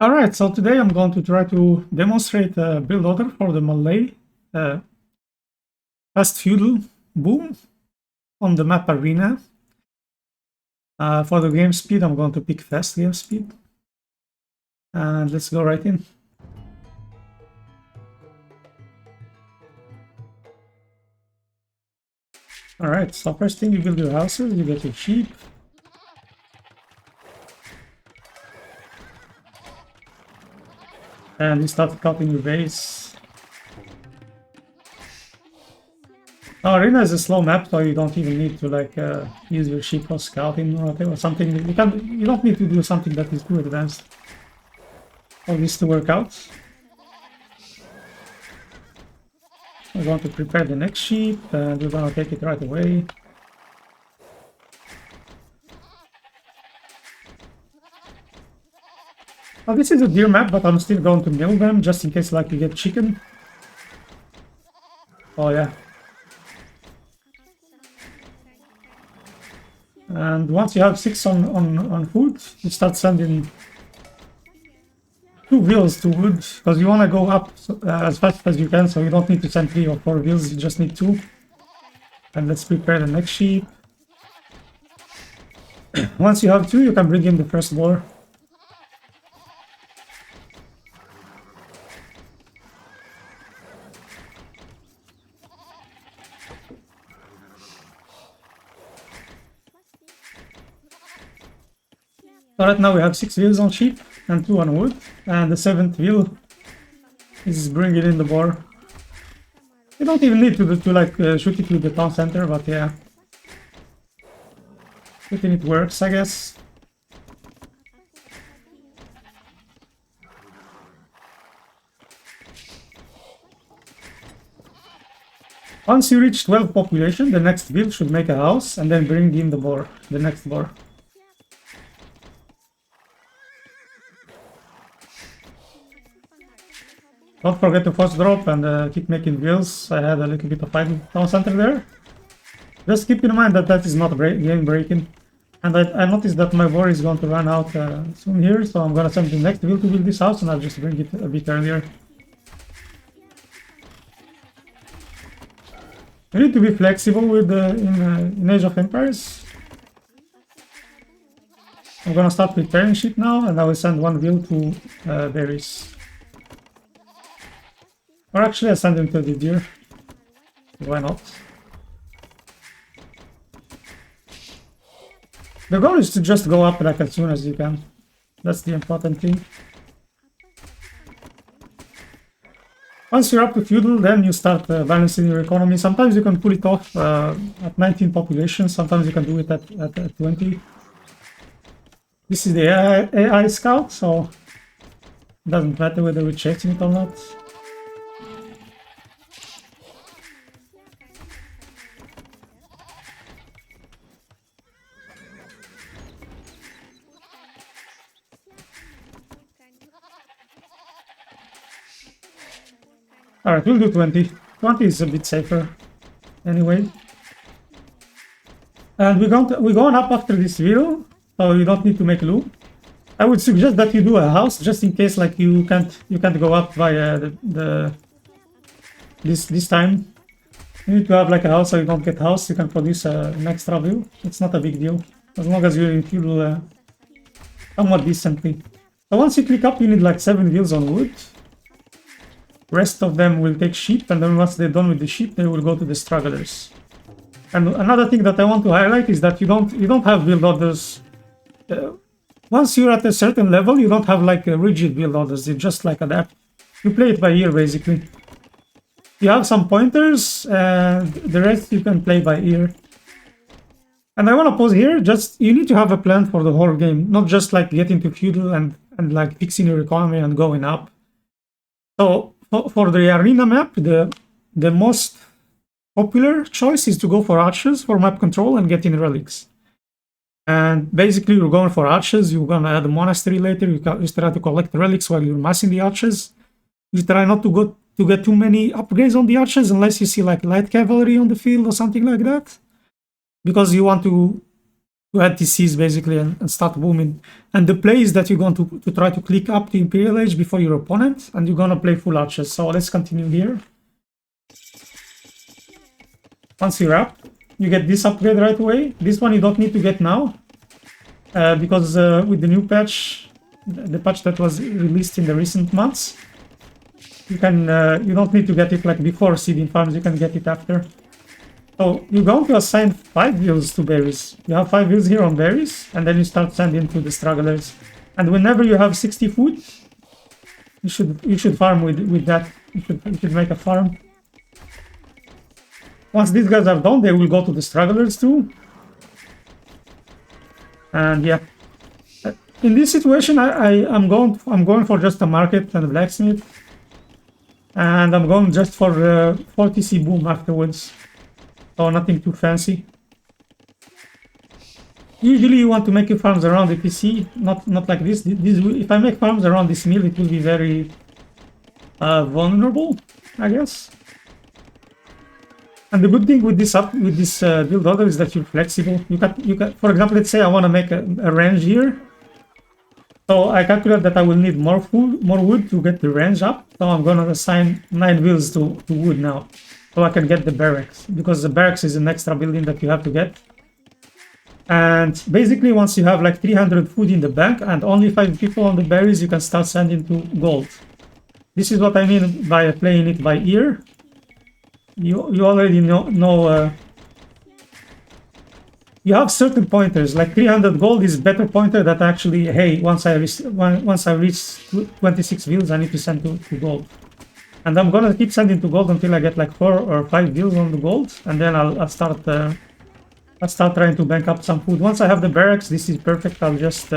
Alright, so today I'm going to try to demonstrate a build order for the Malay Feudal Boom on the map Arena. For the game speed, I'm going to pick fast game speed. And let's go right in. Alright, so first thing, you build your houses, you get your sheep. And you start cutting your base. Now, Arena is a slow map, so you don't even need to use your sheep for scouting or whatever. Something you don't need to do something that is too advanced for this to work out. We're going to prepare the next sheep, and we're going to take it right away. Well, this is a deer map, but I'm still going to mill them just in case you get chicken. Oh yeah. And once you have 6 on food, you start sending 2 Vills to wood, because you want to go up as fast as you can, so you don't need to send 3 or 4 Vills, you just need 2. And let's prepare the next sheep. Once you have 2, you can bring in the first boar. So right now we have 6 Vills on sheep and 2 on wood, and the 7th Vill is bringing in the boar. You don't even need to shoot it with the town center, but yeah, shooting it works, I guess. Once you reach 12 population, the next Vill should make a house and then bring in the boar, the next boar. Don't forget to force drop and keep making Vills. I had a little bit of fighting town center there. Just keep in mind that that is not game breaking. And I noticed that my boar is going to run out soon here, so I'm gonna send the next Vill to build this house and I'll just bring it a bit earlier. You need to be flexible with in Age of Empires. I'm gonna start preparing shit now, and I will send 1 Vill to berries. Or actually, I send him to the deer. Why not? The goal is to just go up as soon as you can. That's the important thing. Once you're up to feudal, then you start balancing your economy. Sometimes you can pull it off at 19 population, sometimes you can do it at 20. This is the AI scout, so it doesn't matter whether we're chasing it or not. Alright, we'll do 20. 20 is a bit safer anyway. And we're going up after this Vill, so you don't need to make loop. I would suggest that you do a house just in case you can't go up via this time. You need to have a house so you don't get house, you can produce an extra Vill. It's not a big deal, as long as you're in feudal somewhat decently. So once you click up, you need 7 Vills on wood. Rest of them will take sheep, and then once they're done with the sheep, they will go to the Stragglers. And another thing that I want to highlight is that you don't have build orders. Once you're at a certain level, you don't have a rigid build orders. You just adapt. You play it by ear basically. You have some pointers, and the rest you can play by ear. And I want to pause here. Just you need to have a plan for the whole game, not just get into feudal and fixing your economy and going up. So for the arena map, the most popular choice is to go for archers for map control and getting relics. And basically, you're going for archers. You're gonna add a monastery later. You try to collect relics while you're massing the archers. You try not to get too many upgrades on the archers unless you see light cavalry on the field or something like that, because you want to to add TCs basically and start booming. And the play is that you're going to try to click up the Imperial Age before your opponent, and you're going to play full archers. So let's continue here. Once you're up, you get this upgrade right away. This one you don't need to get now, because with the new patch, the patch that was released in the recent months, you don't need to get it like before seeding farms, you can get it after. So you're going to assign 5 Vills to berries. You have 5 Vills here on berries, and then you start sending to the Stragglers. And whenever you have 60 food, you should farm with that. You should make a farm. Once these guys are done, they will go to the Stragglers too. And yeah, in this situation, I'm going for just a market and a blacksmith, and I'm going just for 40C boom afterwards. So nothing too fancy. Usually you want to make your farms around the PC, not like this. If I make farms around this mill, it will be very vulnerable, I guess. And the good thing with this build order is that you're flexible. You can, for example, let's say I want to make a range here. So I calculate that I will need more wood to get the range up. So I'm gonna assign 9 Vills to wood now, so I can get the barracks, because the barracks is an extra building that you have to get. And basically, once you have like 300 food in the bank and only 5 people on the berries, you can start sending to gold. This is what I mean by playing it by ear. You already know you have certain pointers, like 300 gold is better pointer that actually, hey, once I reach 26 Vills, I need to send to gold. And I'm gonna keep sending to gold until I get like 4 or 5 Vills on the gold, and then I'll start trying to bank up some food. Once I have the barracks, this is perfect. I'll just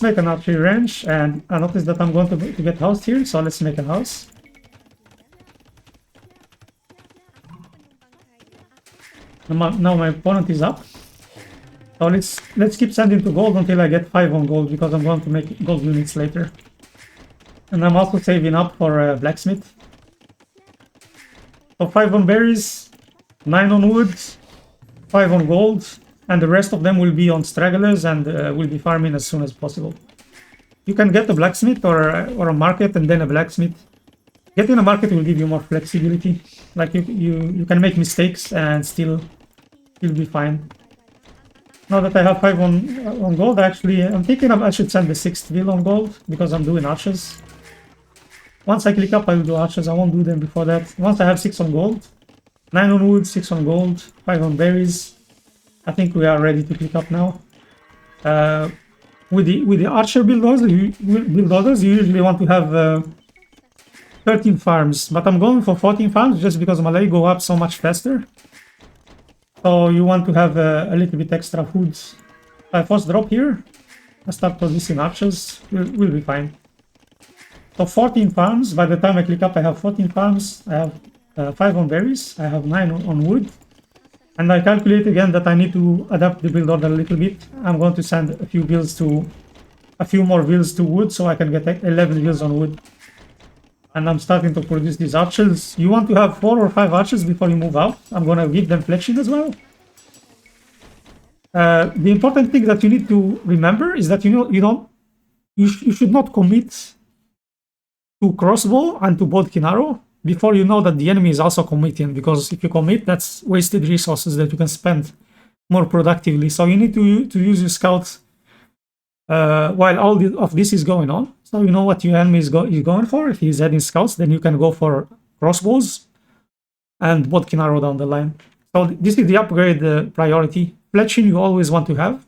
make an archery range, and I notice that I'm going to get housed here, so let's make a house. Now my opponent is up. So let's keep sending to gold until I get 5 on gold, because I'm going to make gold units later. And I'm also saving up for blacksmith. So 5 on berries, 9 on wood, 5 on gold, and the rest of them will be on Stragglers, and will be farming as soon as possible. You can get a blacksmith or a market and then a blacksmith. Getting a market will give you more flexibility. Like you can make mistakes and still be fine. Now that I have 5 on gold, actually, I'm thinking I should send the 6th Vill on gold, because I'm doing archers. Once I click up, I will do archers. I won't do them before that. Once I have 6 on gold, 9 on wood, 6 on gold, 5 on berries, I think we are ready to click up now. With the archer build orders, you usually want to have 13 farms, but I'm going for 14 farms just because Malay go up so much faster. So you want to have a little bit extra food. If I first drop here, I start producing archers, we'll be fine. So 14 farms, by the time I click up I have 14 farms, I have 5 on berries, I have 9 on wood. And I calculate again that I need to adapt the build order a little bit. I'm going to send a few more Vills to wood, so I can get 11 Vills on wood. And I'm starting to produce these archers. You want to have 4 or 5 archers before you move out. I'm gonna give them fletching as well. The important thing that you need to remember is that you should not commit to crossbow and to bodkin arrow before you know that the enemy is also committing, because if you commit, that's wasted resources that you can spend more productively. So you need to use your scouts while all of this is going on. So you know what your enemy is going for. If he's heading scouts, then you can go for crossbows and bodkin arrow down the line. So this is the upgrade priority. Fletching you always want to have.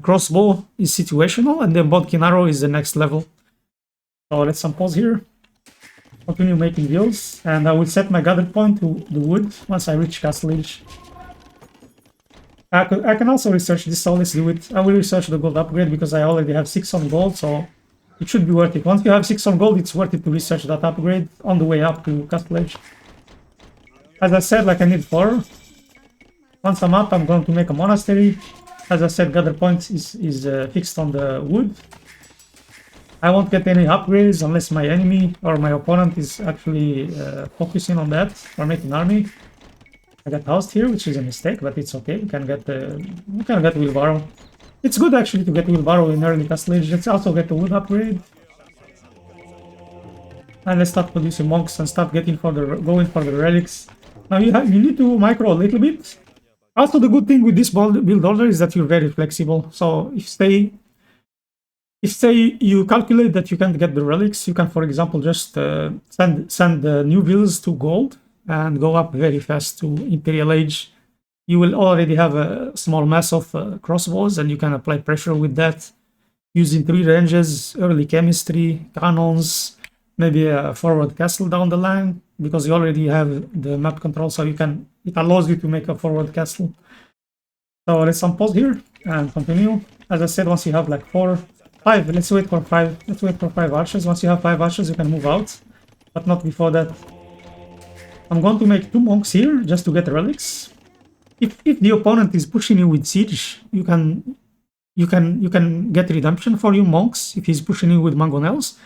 Crossbow is situational, and then bodkin arrow is the next level. So let's unpause here. Continue making Vills, and I will set my gather point to the wood once I reach Castle Age. I can also research this, so let's do it. I will research the gold upgrade because I already have 6 on gold, so it should be worth it. Once you have 6 on gold, it's worth it to research that upgrade on the way up to Castle Age. As I said, like I need 4. Once I'm up, I'm going to make a monastery. As I said, gather point is fixed on the wood. I won't get any upgrades unless my enemy or my opponent is actually focusing on that or making army. I got housed here, which is a mistake, but it's okay. We can get wheelbarrow. It's good actually to get wheelbarrow in early castle age. Let's also get the wood upgrade. And let's start producing monks and start going for the relics. Now you need to micro a little bit. Also, the good thing with this build order is that you're very flexible. So if say you calculate that you can't get the relics, you can, for example, just send the new Vills to gold and go up very fast to imperial age. You will already have a small mass of crossbows, and you can apply pressure with that using 3 ranges, early chemistry, cannons, maybe a forward castle down the line, because you already have the map control, so it allows you to make a forward castle. So let's unpause here and continue. As I said, once you have like 5, let's wait for 5. Let's wait for 5 archers. Once you have 5 archers, you can move out, but not before that. I'm going to make 2 monks here just to get relics. If the opponent is pushing you with siege, you can get redemption for your monks. If he's pushing you with mangonels,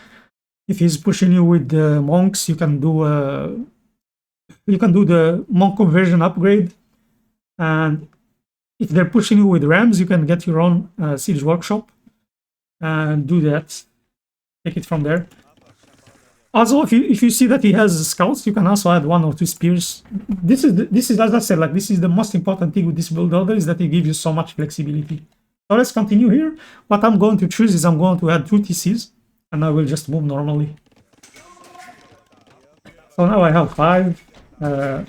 if he's pushing you with monks, you can do the monk conversion upgrade. And if they're pushing you with rams, you can get your own siege workshop and do that. Take it from there. Also, if you see that he has scouts, you can also add 1 or 2 spears. This is as I said, like, this is the most important thing with this build order, is that it gives you so much flexibility. So let's continue here. What I'm going to choose is I'm going to add 2 TCs, and I will just move normally. So now I have 5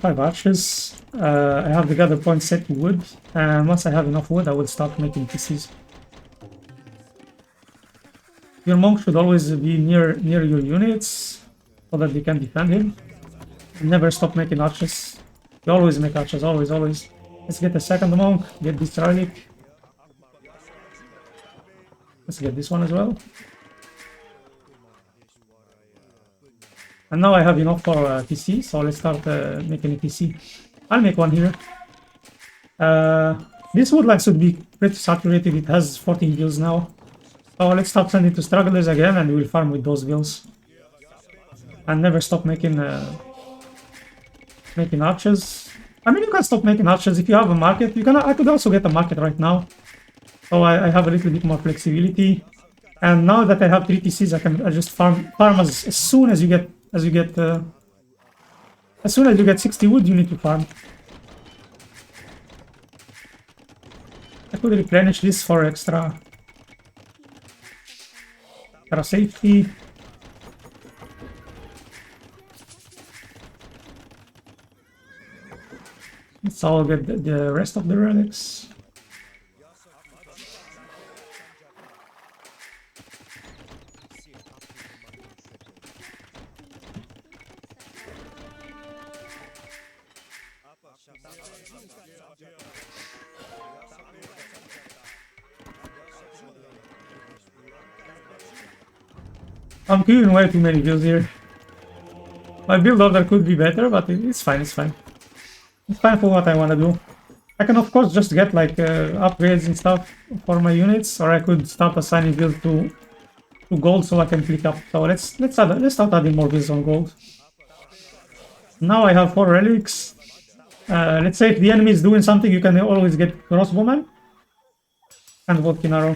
archers. I have the gather point set to wood, and once I have enough wood, I will start making TCs. Your monk should always be near your units, so that they can defend him. Never stop making archers. You always make archers, always. Let's get a second monk, get this relic. Let's get this one as well. And now I have enough for TC, so let's start making a TC. I'll make one here. This wood line should be pretty saturated. It has 14 Vills now. So let's start sending to Stragglers again, and we'll farm with those Vills. And never stop making archers. I mean, you can stop making archers if you have a market. I could also get a market right now. So I have a little bit more flexibility. And now that I have 3 TCs, I just farm as soon as you get 60 wood, you need to farm. I could replenish this for extra safety. Let's all get the rest of the relics. I'm killing way too many builds here. My build order could be better, but it's fine, it's fine. It's fine for what I want to do. I can of course just get like upgrades and stuff for my units, or I could start assigning builds to gold so I can click up. So let's start adding more builds on gold. Now I have 4 relics. Let's say if the enemy is doing something, you can always get crossbowman and Vodkin arrow.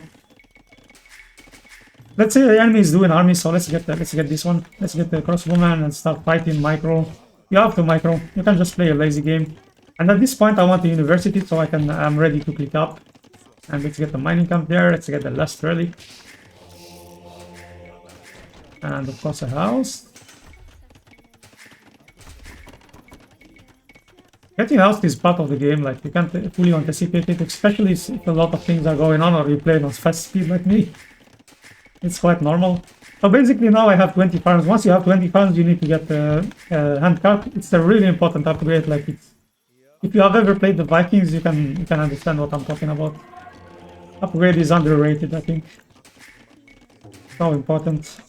Let's say the enemy is doing army, so let's get this one. Let's get the crossbowman and start fighting micro. You have to micro. You can just play a lazy game. And at this point, I want the university, so I'm ready to click up. And let's get the mining camp there. Let's get the last relic. And of course a house. Getting housed is part of the game. Like, you can't fully anticipate it, especially if a lot of things are going on, or you play on fast speed like me. It's quite normal. So basically now I have 20 farms. Once you have 20 farms, you need to get the handcart. It's a really important upgrade. Like, if you have ever played the Vikings, you can understand what I'm talking about. Upgrade is underrated, I think. So important.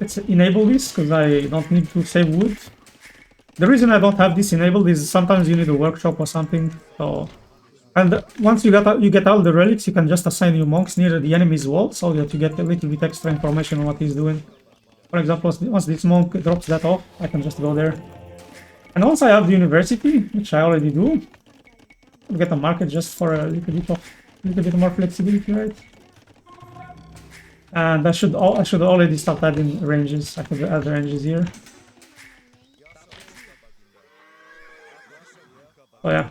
Let's enable this because I don't need to save wood. The reason I don't have this enabled is sometimes you need a workshop or something. So. And once you get all the relics, you can just assign your monks near the enemy's wall, so that you get a little bit extra information on what he's doing. For example, once this monk drops that off, I can just go there. And once I have the university, which I already do, I'll get a market just for a little bit more flexibility, right? And I should already start adding ranges. I could add ranges here. Oh yeah.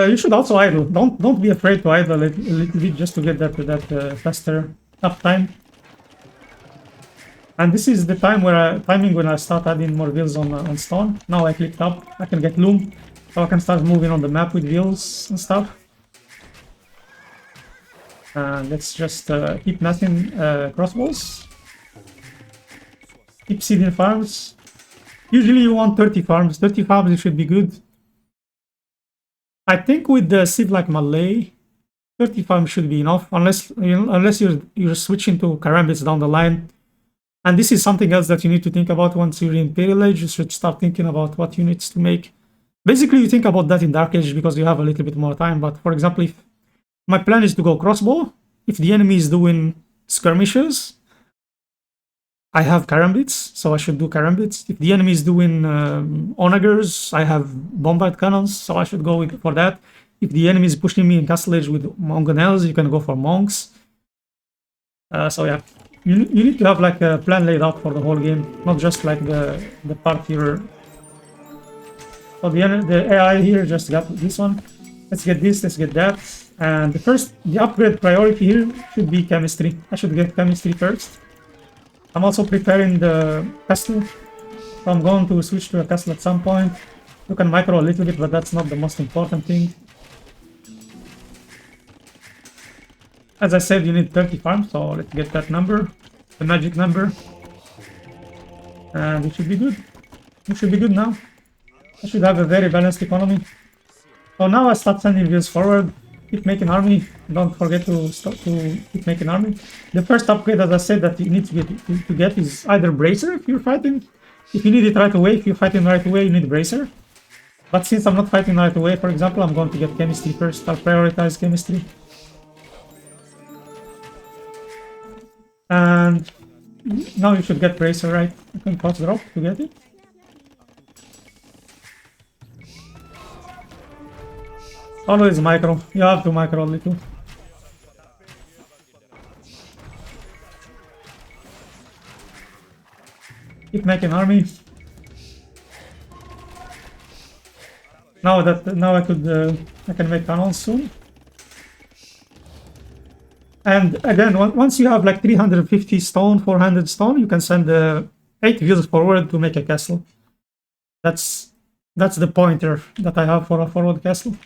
You should also idle. Don't be afraid to idle a little bit just to get that faster uptime. And this is the timing when I start adding more Vills on stone. Now I clicked up, I can get loom, so I can start moving on the map with Vills and stuff. And let's just keep massing crossbows. Keep seeding farms. Usually you want 30 farms. 30 farms it should be good. I think with the civ like Malay, 30 farms should be enough, unless you're switching to Karambits down the line. And this is something else that you need to think about once you're in Imperial Age. You should start thinking about what units to make. Basically, you think about that in Dark Age because you have a little bit more time. But for example, if my plan is to go crossbow, if the enemy is doing skirmishes, I have Karambits, so I should do Karambits. If the enemy is doing onagers, I have bombard cannons, so I should go for that. If the enemy is pushing me in Castle Age with Mongonels, you can go for monks. So yeah. You need to have like a plan laid out for the whole game, not just like the part you're... So the AI here just got this one. Let's get this, let's get that. And the upgrade priority here should be chemistry. I should get chemistry first. I'm also preparing the castle. So I'm going to switch to a castle at some point. You can micro a little bit, but that's not the most important thing. As I said, you need 30 farms, so let's get that number, the magic number. And it should be good. It should be good now. I should have a very balanced economy. So now I start sending Vills forward. Keep making army. Don't forget to keep making army. The first upgrade, as I said, that you need to get is either Bracer if you're fighting. If you need it right away, if you're fighting right away, you need Bracer. But since I'm not fighting right away, for example, I'm going to get chemistry first. I'll prioritize chemistry. And now you should get Bracer, right? You can cost drop to get it. Always micro. You have to micro a little. Keep making army. Now I can make cannons soon. And again, once you have like 350 stone, 400 stone, you can send 8 Vills forward to make a castle. That's the pointer that I have for a forward castle.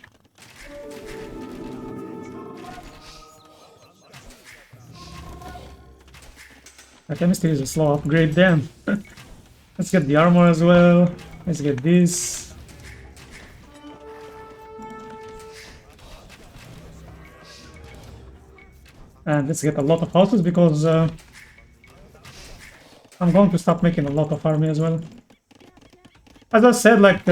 The chemistry is a slow upgrade then. Let's get the armor as well. Let's get this. And let's get a lot of houses because I'm going to start making a lot of army as well. As I said, like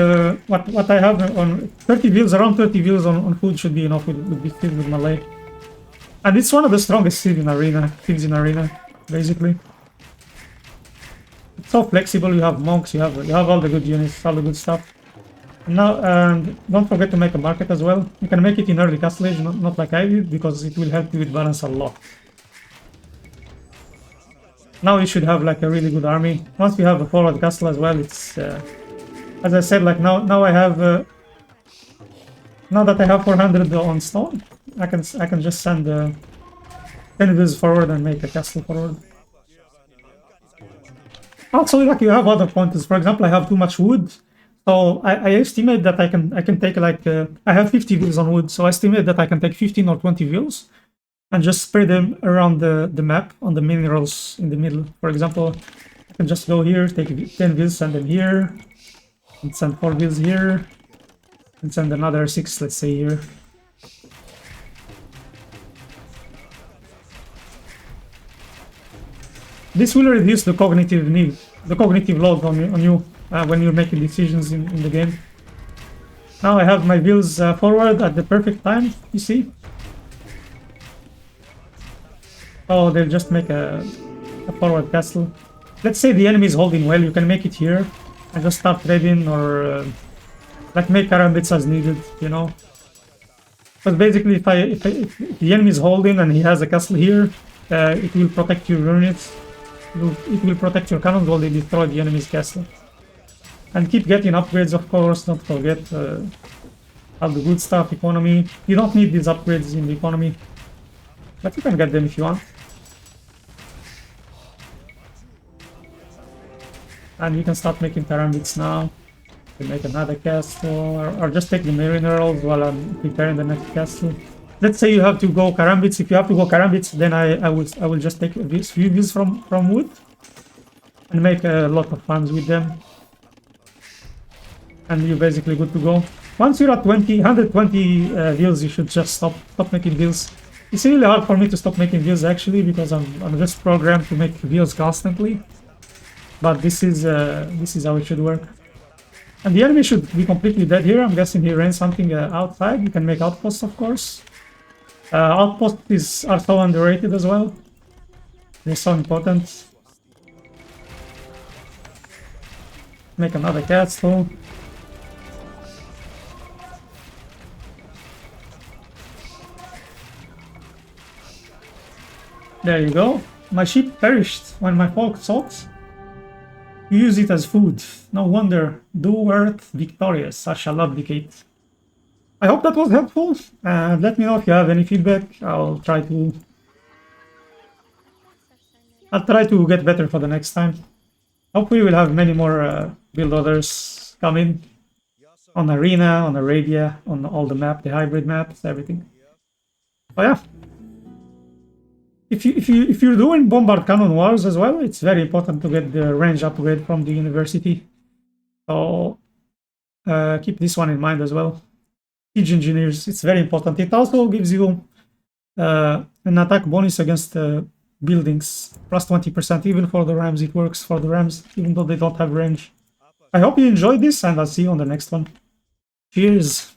what I have on 30 Vills, around 30 Vills on food should be enough with this field with Malay. And it's one of the strongest teams in arena, basically. It's so flexible. You have monks, you have all the good units, all the good stuff. Now, don't forget to make a market as well. You can make it in early castle age, not like I did, because it will help you with balance a lot. Now you should have like a really good army. Once you have a forward castle as well, it's as I said, like now I have now that I have 400 on stone, I can just send 10 Vills forward and make a castle forward. Also, like you have other pointers. For example, I have too much wood. So I estimate that I can take like I have 50 Vills on wood, so I estimate that I can take 15 or 20 Vills and just spread them around the map on the minerals in the middle. For example, I can just go here, take 10 Vills, send them here, and send 4 Vills here, and send another 6, let's say here. This will reduce the cognitive load on you. When you're making decisions in the game. Now I have my Vills forward at the perfect time, you see? Oh, they'll just make a forward castle. Let's say the enemy is holding well, you can make it here and just start trading or like make karambits as needed, you know. But basically, if the enemy is holding and he has a castle here, it will protect your units. It will protect your cannons while they destroy the enemy's castle. And keep getting upgrades, of course. Don't forget all the good stuff, economy. You don't need these upgrades in the economy, but you can get them if you want. And you can start making karambits now. You can make another castle, or just take the minerals while I'm preparing the next castle. Let's say you have to go karambits. If you have to go karambits, then I will just take these few Vills from wood and make a lot of farms with them. And you're basically good to go. Once you're at 120 Vills, you should just stop making Vills. It's really hard for me to stop making Vills actually, because I'm just programmed to make Vills constantly. But this is how it should work. And the enemy should be completely dead here. I'm guessing he ran something outside. You can make outposts, of course. Outposts are so underrated as well. They're so important. Make another castle. There you go. My sheep perished when my folk sought. You use it as food. No wonder. Do earth victorious. I shall abdicate. I hope that was helpful. Let me know if you have any feedback. I'll try to get better for the next time. Hopefully we'll have many more build others coming on Arena, on Arabia, on all the map, the hybrid maps, everything. Oh yeah. If you're doing bombard cannon wars as well, it's very important to get the range upgrade from the university. So keep this one in mind as well. Siege engineers, it's very important. It also gives you an attack bonus against buildings, plus 20%. Even for the rams, it works for the rams, even though they don't have range. I hope you enjoyed this, and I'll see you on the next one. Cheers!